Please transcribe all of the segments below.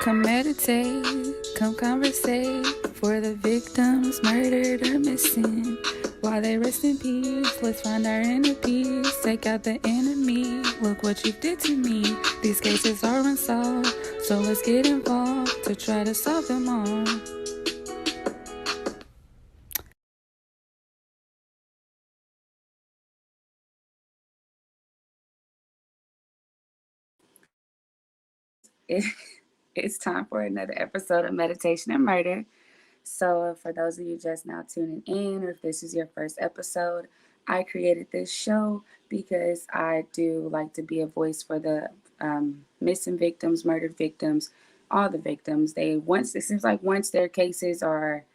Come meditate, come conversate for the victims murdered or missing. While they rest in peace, let's find our inner peace. Take out the enemy, look what you did to me. These cases are unsolved, so let's get involved to try to solve them all. It, it's time for another episode of Meditation and Murder. So, for those of you just now tuning in, or if this is your first episode, I created this show because I do like to be a voice for the missing victims, murdered victims, all the victims. It seems like once their cases are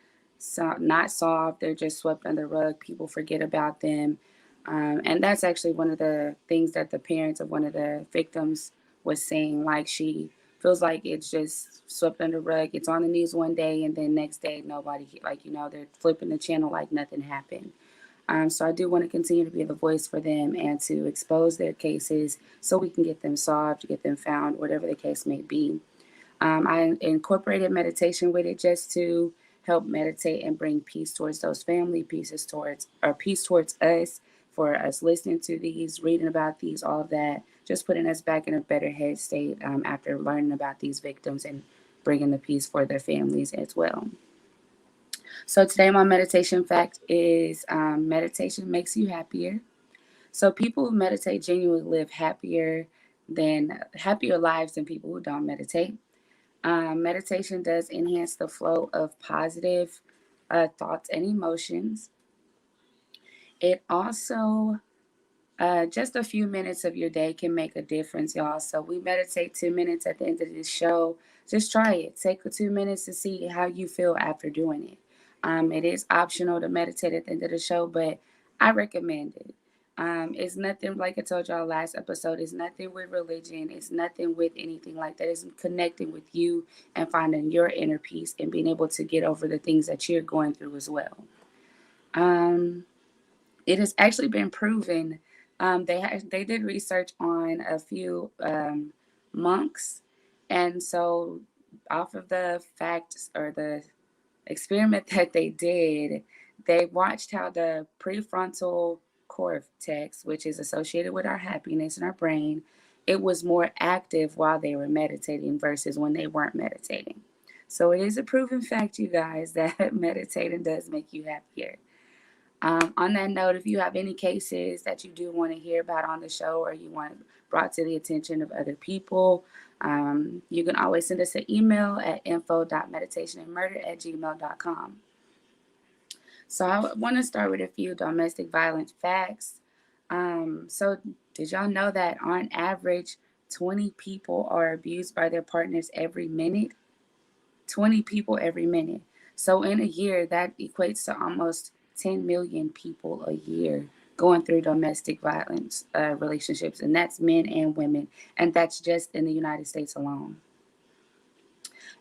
not solved, they're just swept under the rug. People forget about them. And that's actually one of the things that the parents of one of the victims was saying. Like, she feels like it's just swept under the rug. It's on the news one day, and then next day nobody, they're flipping the channel like nothing happened. So I do want to continue to be the voice for them and to expose their cases so we can get them solved, get them found, whatever the case may be. I incorporated meditation with it just to help meditate and bring peace towards those family, peace towards us, for us listening to these, reading about these, all of that, just putting us back in a better head state after learning about these victims and bringing the peace for their families as well. So today my meditation fact is meditation makes you happier. So people who meditate genuinely live happier lives than people who don't meditate. Meditation does enhance the flow of positive thoughts and emotions. It also, just a few minutes of your day can make a difference, y'all. So we meditate 2 minutes at the end of this show. Just try it. Take 2 minutes to see how you feel after doing it. It is optional to meditate at the end of the show, but I recommend it. It's nothing, like I told y'all last episode, it's nothing with religion. It's nothing with anything like that. It's connecting with you and finding your inner peace and being able to get over the things that you're going through as well. It has actually been proven. They did research on a few monks, and so off of the facts or the experiment that they did, they watched how the prefrontal cortex, which is associated with our happiness in our brain, it was more active while they were meditating versus when they weren't meditating. So it is a proven fact, you guys, that meditating does make you happier. On that note, if you have any cases that you do want to hear about on the show or you want brought to the attention of other people, you can always send us an email at info.meditationandmurder@gmail.com. So I want to start with a few domestic violence facts. So did y'all know that on average, 20 people are abused by their partners every minute? 20 people every minute. So in a year, that equates to almost 10 million people a year going through domestic violence relationships, and that's men and women, and that's just in the United States alone.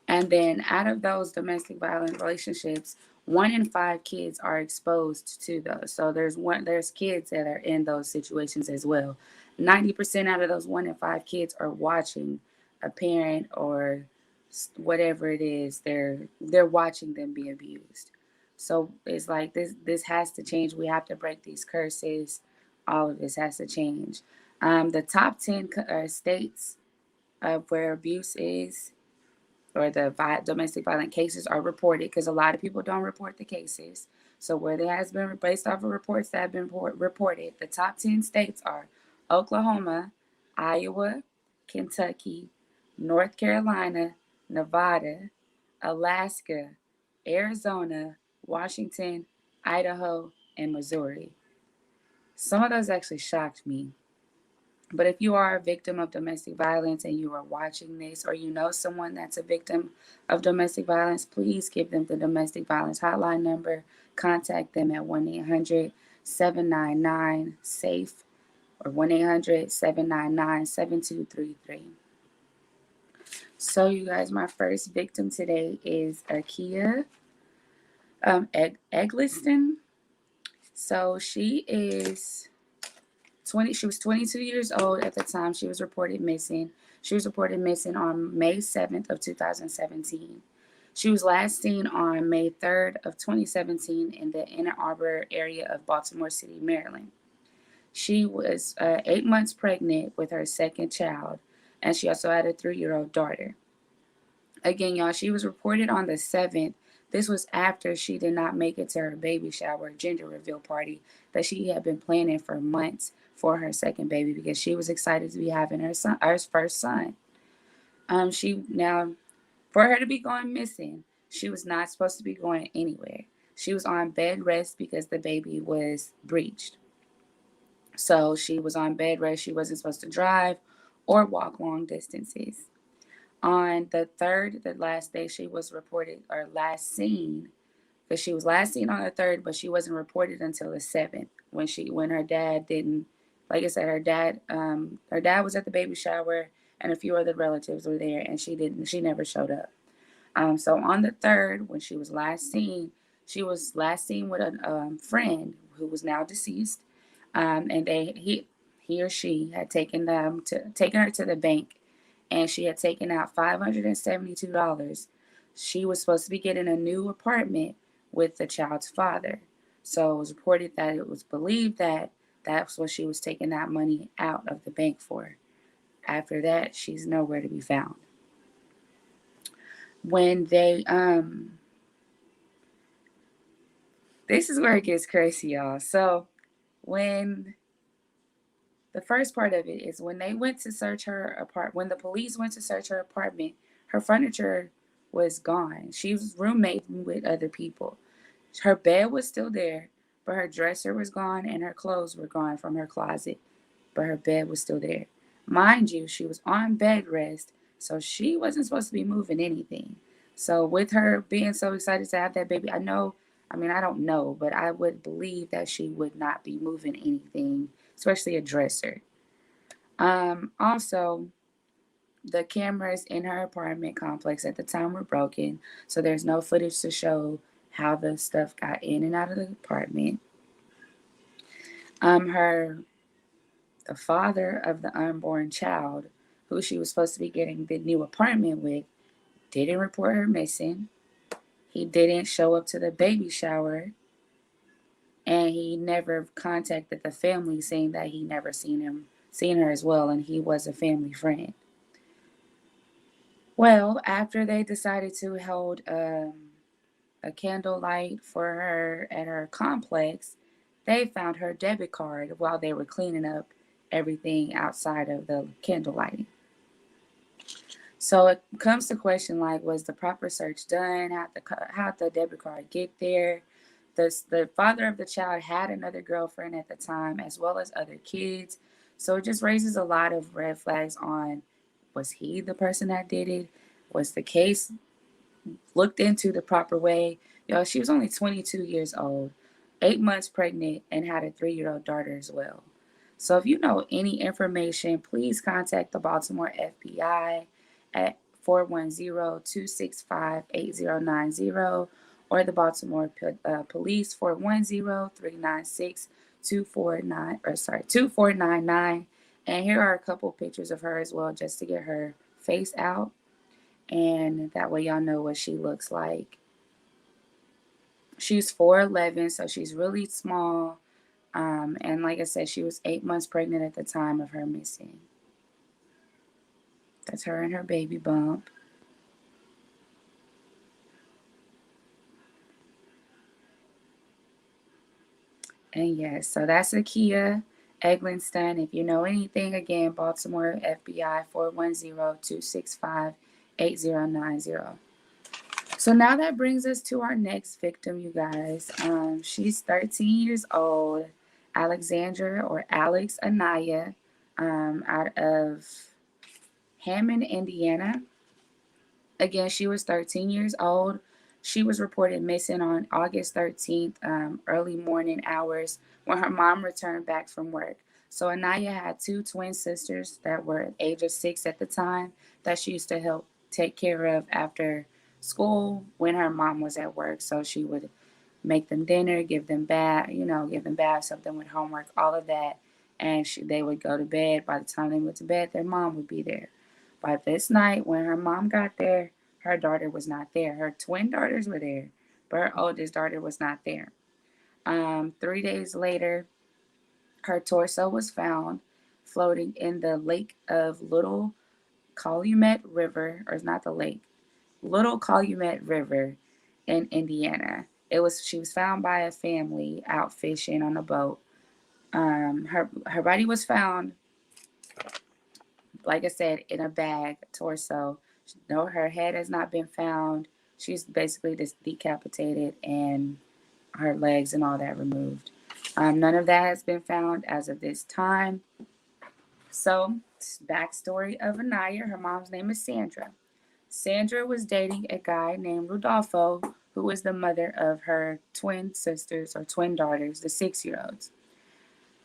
And then out of those domestic violence relationships, 1 in 5 kids are exposed to those. So there's kids that are in those situations as well. 90% out of those 1 in 5 kids are watching a parent or whatever it is, they're watching them be abused. So it's like this has to change. We have to break these curses. All of this has to change. The top 10 states of where abuse is, or the domestic violent cases are reported, because a lot of people don't report the cases. So where there has been, based off of reports that have been reported, the top 10 states are Oklahoma, Iowa, Kentucky, North Carolina, Nevada, Alaska, Arizona, Washington, Idaho, and Missouri. Some of those actually shocked me. But if you are a victim of domestic violence and you are watching this, or you know someone that's a victim of domestic violence, please give them the domestic violence hotline number. Contact them at 1-800-799-SAFE or 1-800-799-7233. So you guys, my first victim today is Akia Eggleston. So she is She was 22 years old at the time she was reported missing. She was reported missing on May 7th of 2017. She was last seen on May 3rd of 2017 in the Ann Arbor area of Baltimore City, Maryland. She was 8 months pregnant with her second child, and she also had a 3-year-old daughter. Again, y'all, she was reported on the 7th. This was after she did not make it to her baby shower gender reveal party that she had been planning for months for her second baby because she was excited to be having her first son. For her to be going missing, she was not supposed to be going anywhere. She was on bed rest because the baby was breached. So she was on bed rest. She wasn't supposed to drive or walk long distances. On the 3rd, the last day she was reported or last seen, because she was last seen on the 3rd, but she wasn't reported until the 7th when her dad didn't, like I said, her dad was at the baby shower and a few other relatives were there, and she never showed up. So on the 3rd, when she was last seen with a friend who was now deceased, and he or she had taken her to the bank, and she had taken out $572. She was supposed to be getting a new apartment with the child's father. So it was believed that that's what she was taking that money out of the bank for. After that, she's nowhere to be found. When they this is where it gets crazy, y'all. So when the first part of it is when they went to search when the police went to search her apartment, her furniture was gone. She was roommating with other people. Her bed was still there, but her dresser was gone and her clothes were gone from her closet, but her bed was still there. Mind you, she was on bed rest, so she wasn't supposed to be moving anything. So with her being so excited to have that baby, I don't know, but I would believe that she would not be moving anything, especially a dresser. Also, the cameras in her apartment complex at the time were broken, so there's no footage to show how the stuff got in and out of the apartment. The father of the unborn child, who she was supposed to be getting the new apartment with, didn't report her missing. He didn't show up to the baby shower, and he never contacted the family saying that he never seen her as well, and he was a family friend. Well, after they decided to hold a candlelight for her at her complex, they found her debit card while they were cleaning up everything outside of the candle lighting. So it comes to question like, was the proper search done? How'd the debit card get there? The father of the child had another girlfriend at the time, as well as other kids. So it just raises a lot of red flags on, was he the person that did it? Was the case looked into the proper way? Y'all, she was only 22 years old, 8 months pregnant, and had a 3-year-old daughter as well. So if you know any information, please contact the Baltimore FBI at 410-265-8090 or the Baltimore Police 410-396-2499. And here are a couple pictures of her as well, just to get her face out. And that way y'all know what she looks like. She's 4'11", so she's really small. And like I said, she was 8 months pregnant at the time of her missing. That's her and her baby bump. And yes, so that's Akia, Eggleston. If you know anything, again, Baltimore FBI 410-265-8090. So now that brings us to our next victim, you guys. She's 13 years old, Alexandra or Alex Anaya, out of Hammond, Indiana. Again, she was 13 years old. She was reported missing on August 13th, early morning hours when her mom returned back from work. So Anaya had 2 twin sisters that were age of 6 at the time that she used to help take care of after school when her mom was at work. So she would make them dinner, give them bath, something with homework, all of that. and they would go to bed. By the time they went to bed, their mom would be there. By this night, when her mom got there, her daughter was not there. Her twin daughters were there, but her oldest daughter was not there. 3 days later, her torso was found floating in the lake of Little Calumet River, or it's not the lake, Little Calumet River in Indiana. She was found by a family out fishing on a boat. Her body was found, like I said, in a bag, torso. No, her head has not been found. She's basically just decapitated and her legs and all that removed. None of that has been found as of this time. So, backstory of Anaya. Her mom's name is Sandra. Sandra was dating a guy named Rodolfo, who was the mother of her twin sisters or twin daughters, the 6-year-olds.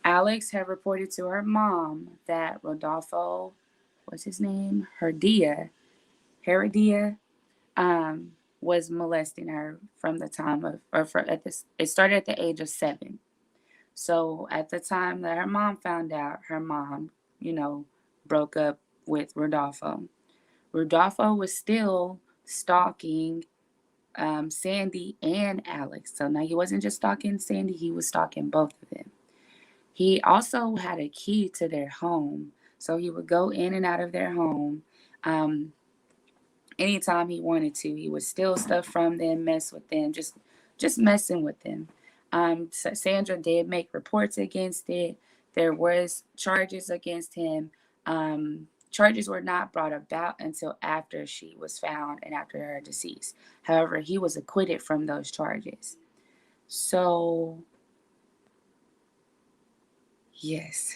Alex had reported to her mom that Rodolfo, what's his name? Heredia, was molesting her from the time of, it started at the age of 7. So at the time that her mom found out, her mom, broke up with Rodolfo. Rodolfo was still stalking Sandy and Alex. So now he wasn't just stalking Sandy, he was stalking both of them. He also had a key to their home. So he would go in and out of their home anytime he wanted to. He would steal stuff from them, mess with them, just messing with them. Sandra did make reports against it. There was charges against him. Charges were not brought about until after she was found and after her decease. However, he was acquitted from those charges. So, yes,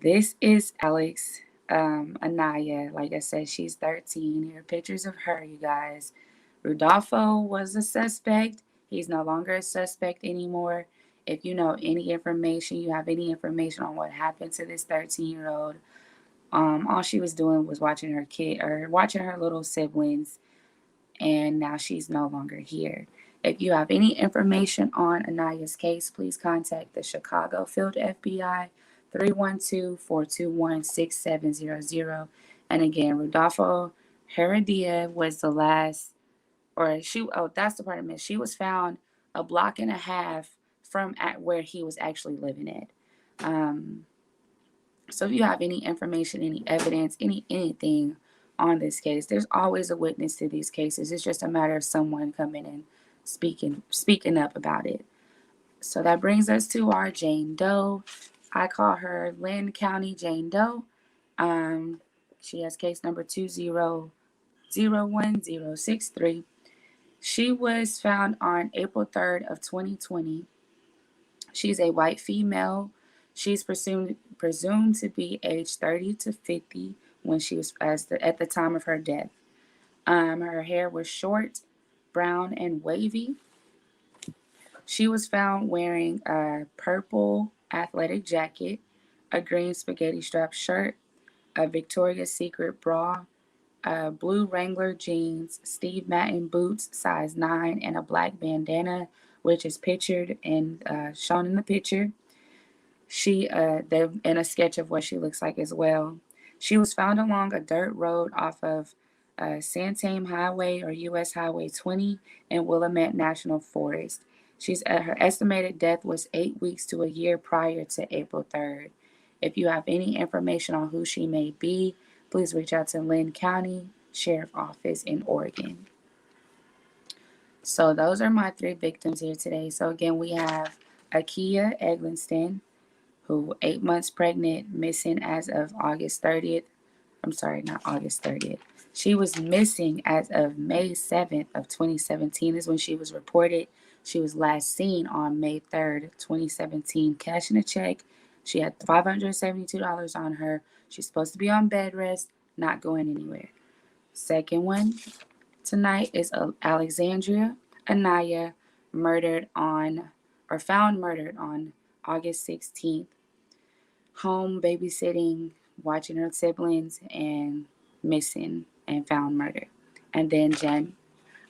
this is Alex, Anaya. Like I said, she's 13. Here are pictures of her, you guys. Rodolfo was a suspect. He's no longer a suspect anymore. If you know any information, you have any information on what happened to this 13-year-old, all she was doing was watching her little siblings, and now she's no longer here. If you have any information on Anaya's case, please contact the Chicago Field FBI 312-421-6700. And again, Rodolfo Heredia was the last, that's the part I missed. She was found a block and a half from where he was actually living at. So if you have any information, any evidence, anything on this case, there's always a witness to these cases. It's just a matter of someone coming and speaking up about it. So that brings us to our Jane Doe. I call her Lynn County Jane Doe. She has case number 2001063. She was found on April 3rd of 2020. She's a white female. She's presumed to be age 30 to 50 when she was at the time of her death. Her hair was short, brown, and wavy. She was found wearing a purple athletic jacket, a green spaghetti strap shirt, a Victoria's Secret bra, blue Wrangler jeans, Steve Madden boots, size 9, and a black bandana, which is pictured and shown in the picture. They're in a sketch of what she looks like as well. She was found along a dirt road off of Santame Highway or US Highway 20 in Willamette National Forest. Her estimated death was 8 weeks to a year prior to April 3rd. If you have any information on who she may be, please reach out to Lynn County Sheriff Office in Oregon. So those are my 3 victims here today. So again, we have Akia Eggleston, who 8 months pregnant, missing as of August 30th. I'm sorry, not August 30th. She was missing as of May 7th of 2017 is when she was reported. She was last seen on May 3rd, 2017, cashing a check. She had $572 on her. She's supposed to be on bed rest, not going anywhere. Second one tonight is Alexandra Anaya, found murdered on August 16th. Home babysitting, watching her siblings, and missing and found murdered. And then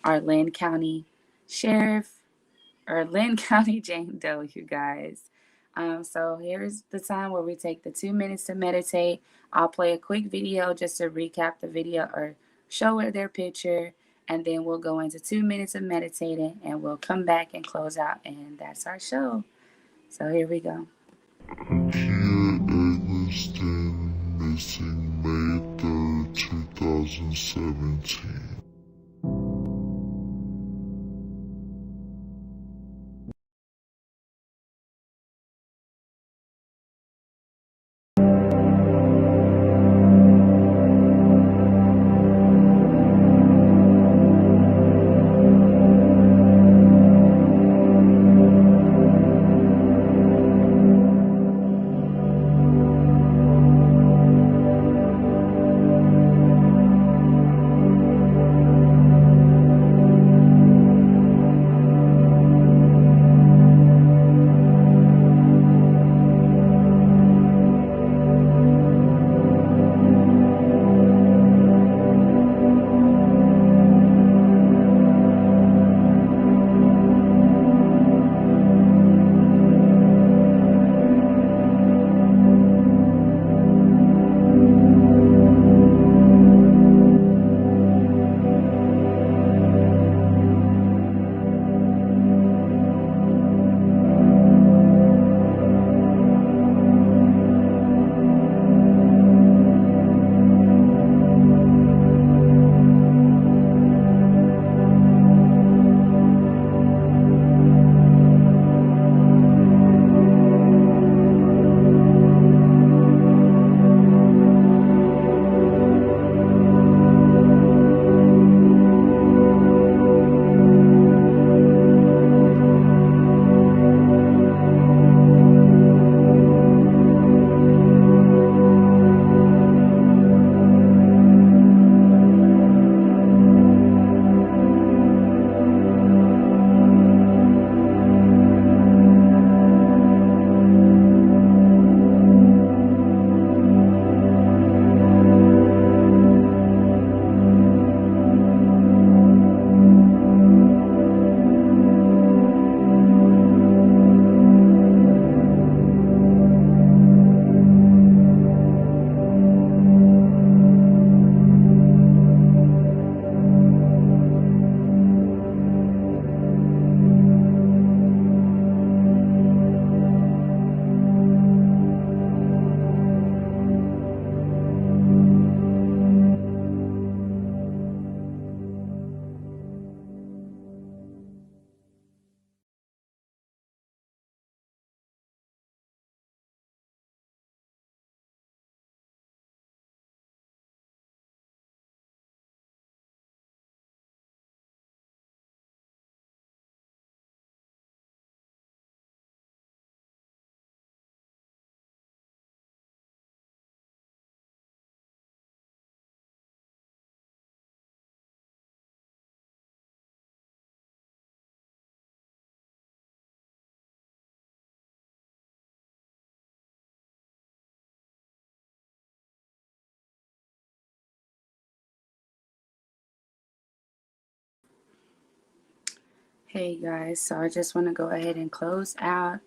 our Lynn County Sheriff, or Lynn County Jane Doe, you guys. So here's the time where we take the 2 minutes to meditate. I'll play a quick video just to recap the video or show it their picture, and then we'll go into 2 minutes of meditating, and we'll come back and close out, and that's our show. So here we go. Akia Eggleston, missing May 3rd, 2017. Hey guys, so I just want to go ahead and close out.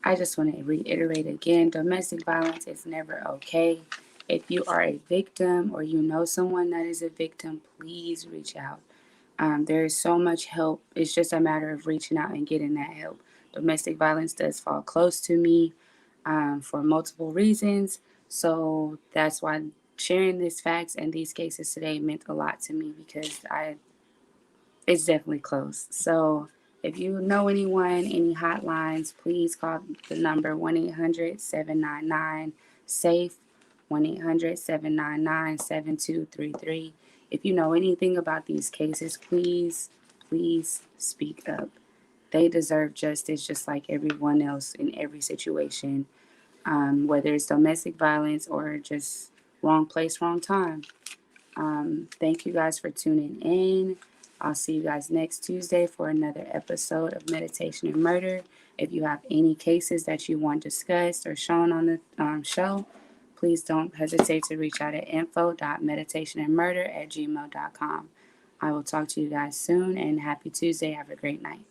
I just want to reiterate again, domestic violence is never okay. If you are a victim or you know someone that is a victim, please reach out. There is so much help. It's just a matter of reaching out and getting that help. Domestic violence does fall close to me for multiple reasons. So that's why sharing these facts and these cases today meant a lot to me, because it's definitely close. So if you know anyone, any hotlines, please call the number 1-800-799-SAFE, 1-800-799-7233. If you know anything about these cases, please, please speak up. They deserve justice just like everyone else in every situation, whether it's domestic violence or just wrong place, wrong time. Thank you guys for tuning in. I'll see you guys next Tuesday for another episode of Meditation and Murder. If you have any cases that you want discussed or shown on the show, please don't hesitate to reach out at info.meditationandmurder@gmail.com. I will talk to you guys soon, and happy Tuesday. Have a great night.